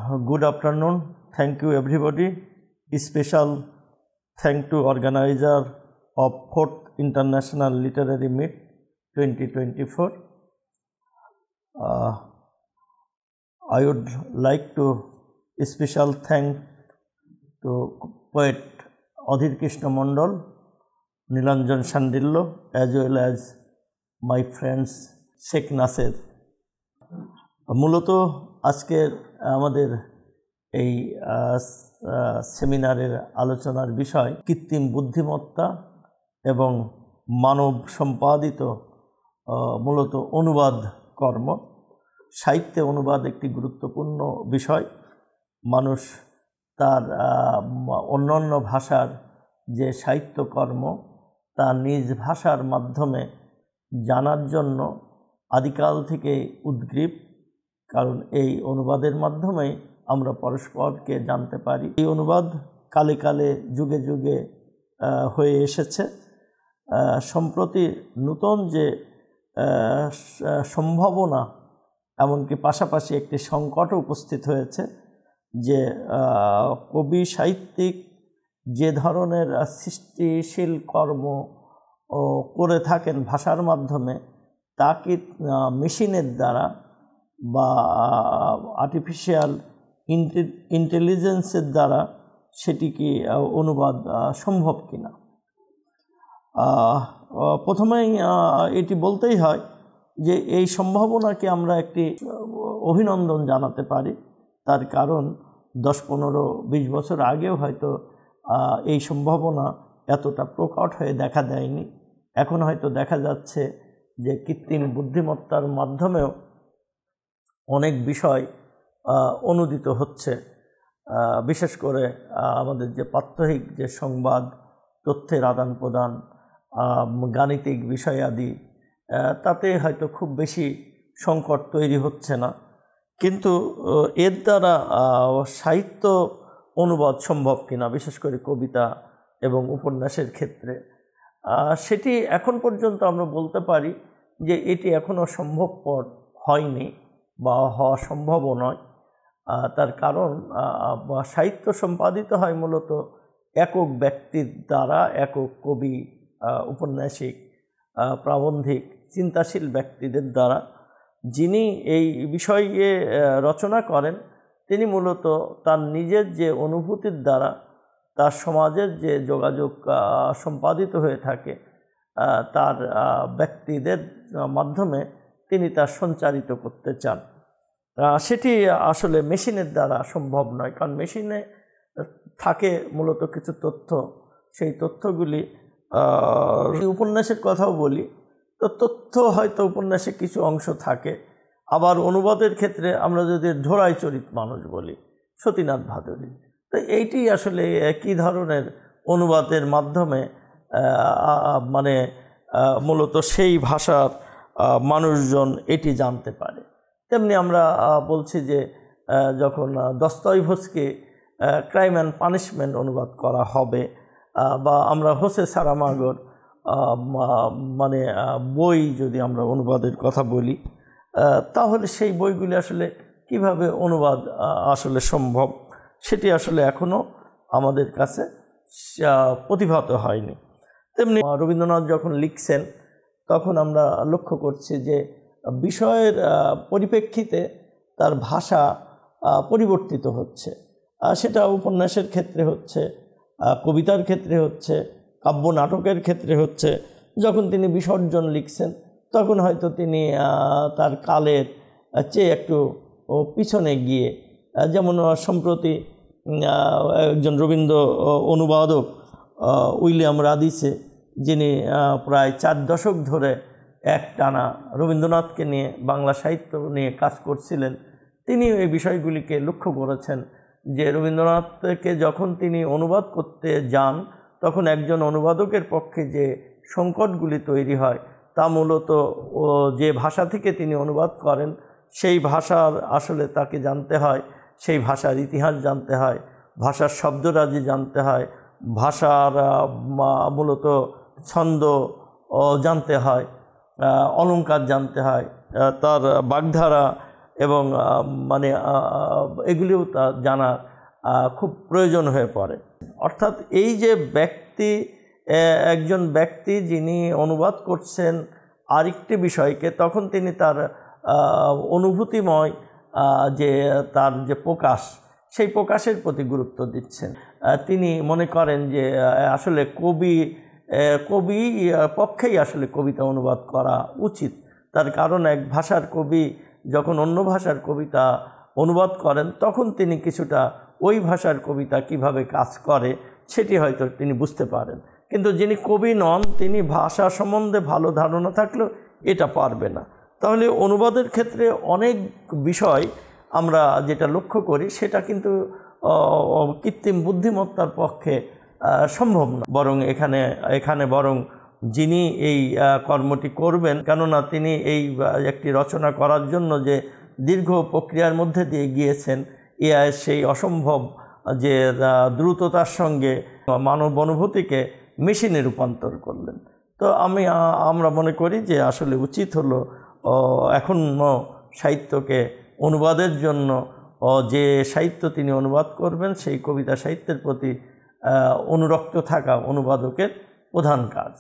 Good afternoon. Thank you everybody. Special thank to organizer of 4th International Literary Meet 2024. I would like to special thank to poet Adhir Krishna Mondol, Nilanjan Shandillo, as well as my friends Sheikh Nasser. মূলত আজকের আমাদের এই সেমিনারের আলোচনার বিষয় কৃত্রিম বুদ্ধিমত্তা এবং মানব সম্পাদিত মূলত অনুবাদ কর্ম। সাহিত্যে অনুবাদ একটি গুরুত্বপূর্ণ বিষয়। মানুষ তার অন্যান্য ভাষার যে সাহিত্যকর্ম তা নিজ ভাষার মাধ্যমে জানার জন্য আদিকাল থেকে উদ্গ্রীব, কারণ এই অনুবাদের মাধ্যমে আমরা পরস্পরকে জানতে পারি। এই অনুবাদ কালে কালে যুগে যুগে হয়ে এসেছে। সম্প্রতি নতুন যে সম্ভাবনা, এমনকি পাশাপাশি একটি সংকটও উপস্থিত হয়েছে যে কবি সাহিত্যিক যে ধরনের সৃষ্টিশীল কর্ম করে থাকেন ভাষার মাধ্যমে, তা কি মেশিনের দ্বারা বা আর্টিফিশিয়াল ইন্টেলিজেন্সের দ্বারা সেটি কি অনুবাদ সম্ভব কিনা। প্রথমেই এটি বলতেই হয় যে এই সম্ভাবনাকে আমরা একটি অভিনন্দন জানাতে পারি। তার কারণ 10-15-20 বছর আগেও হয়তো এই সম্ভাবনা এতটা প্রকট হয়ে দেখা দেয়নি। এখন হয়তো দেখা যাচ্ছে যে কৃত্রিম বুদ্ধিমত্তার মাধ্যমেও অনেক বিষয় অনুদিত হচ্ছে। বিশেষ করে আমাদের যে প্রাত্যহিক যে সংবাদ, তথ্যের আদান প্রদান, গাণিতিক বিষয়াদি, তাতে হয়তো খুব বেশি সংকট তৈরি হচ্ছে না, কিন্তু এর দ্বারা সাহিত্য অনুবাদ সম্ভব কিনা, বিশেষ করে কবিতা এবং উপন্যাসের ক্ষেত্রে, সেটি এখন পর্যন্ত আমরা বলতে পারি যে এটি এখনও সম্ভবপর হয়নি বা হওয়া সম্ভবও নয়। তার কারণ সাহিত্য সম্পাদিত হয় মূলত একক ব্যক্তির দ্বারা, একক কবি, উপন্যাসিক, প্রাবন্ধিক, চিন্তাশীল ব্যক্তিদের দ্বারা। যিনি এই বিষয়ে রচনা করেন তিনি মূলত তার নিজের যে অনুভূতির দ্বারা তার সমাজের যে যোগাযোগ সম্পাদিত হয়ে থাকে তার ব্যক্তিদের মাধ্যমে তিনি তা সঞ্চারিত করতে চান। সেটি আসলে মেশিনের দ্বারা সম্ভব নয়, কারণ মেশিনে থাকে মূলত কিছু তথ্য। সেই তথ্যগুলি, উপন্যাসের কথাও বলি তো, তথ্য হয়তো উপন্যাসে কিছু অংশ থাকে। আবার অনুবাদের ক্ষেত্রে আমরা যদি ঢোড়াই চরিত মানুষ বলি, সতীনাথ ভাদুড়ী, তো এইটি আসলে কী ধরনের অনুবাদের মাধ্যমে মানে মূলত সেই ভাষার মানুষজন এটি জানতে পারে। তেমনি আমরা বলছি যে যখন দস্তয়েভস্কি ক্রাইম অ্যান্ড পানিশমেন্ট অনুবাদ করা হবে, বা আমরা হোসে সারামাগোর মানে বই যদি আমরা অনুবাদের কথা বলি, তাহলে সেই বইগুলি আসলে কিভাবে অনুবাদ আসলে সম্ভব, সেটি আসলে এখনও আমাদের কাছে প্রতিভাত হয়নি। তেমনি রবীন্দ্রনাথ যখন লিখছেন তখন আমরা লক্ষ্য করছি যে বিষয়ের পরিপ্রেক্ষিতে তার ভাষা পরিবর্তিত হচ্ছে। সেটা উপন্যাসের ক্ষেত্রে হচ্ছে, কবিতার ক্ষেত্রে হচ্ছে, কাব্য নাটকের ক্ষেত্রে হচ্ছে। যখন তিনি বিসর্জন লিখছেন তখন হয়তো তিনি তার কালের চেয়ে একটু পিছনে গিয়ে, যেমন সম্প্রতি একজন রবীন্দ্র অনুবাদক উইলিয়াম রাদিসে, যিনি প্রায় 4 দশক ধরে একটানা রবীন্দ্রনাথকে নিয়ে, বাংলা সাহিত্য নিয়ে কাজ করছিলেন, তিনি এই বিষয়গুলিকে লক্ষ্য করেছেন যে রবীন্দ্রনাথকে যখন তিনি অনুবাদ করতে যান তখন একজন অনুবাদকের পক্ষে যে সংকটগুলি তৈরি হয় তা মূলত যে ভাষা থেকে তিনি অনুবাদ করেন সেই ভাষার আসলে তাকে জানতে হয়, সেই ভাষার ইতিহাস জানতে হয়, ভাষার শব্দরাজি জানতে হয়, ভাষার মূলত ছন্দ জানতে হয়, অলঙ্কার জানতে হয়, তার বাগধারা এবং মানে এগুলিও তা জানা খুব প্রয়োজন হয়ে পড়ে। অর্থাৎ এই যে ব্যক্তি, একজন ব্যক্তি যিনি অনুবাদ করছেন আরেকটি বিষয়কে, তখন তিনি তার অনুভূতিময় যে তার যে প্রকাশ, সেই প্রকাশের প্রতি গুরুত্ব দিচ্ছেন। তিনি মনে করেন যে আসলে কবি পক্ষেই আসলে কবিতা অনুবাদ করা উচিত। তার কারণ এক ভাষার কবি যখন অন্য ভাষার কবিতা অনুবাদ করেন, তখন তিনি কিছুটা ওই ভাষার কবিতা কিভাবে কাজ করে সেটি হয়তো তিনি বুঝতে পারেন। কিন্তু যিনি কবি নন, তিনি ভাষা সম্বন্ধে ভালো ধারণা থাকলেও এটা পারবে না। তাহলে অনুবাদের ক্ষেত্রে অনেক বিষয় আমরা যেটা লক্ষ্য করি সেটা কিন্তু কৃত্রিম বুদ্ধিমত্তার পক্ষে সম্ভব না। বরং এখানে বরং যিনি এই কর্মটি করবেন, কেননা তিনি এই একটি রচনা করার জন্য যে দীর্ঘ প্রক্রিয়ার মধ্যে দিয়ে গিয়েছেন, এআই সেই অসম্ভব যে দ্রুততার সঙ্গে মানব অনুভূতিকে মেশিনে রূপান্তর করলেন। তো আমরা মনে করি যে আসলে উচিত হলো এখনও সাহিত্যকে অনুবাদের জন্য যে সাহিত্য তিনি অনুবাদ করবেন সেই কবিতা সাহিত্যের প্রতি অনুরক্ত থাকা অনুবাদকের প্রধান কাজ।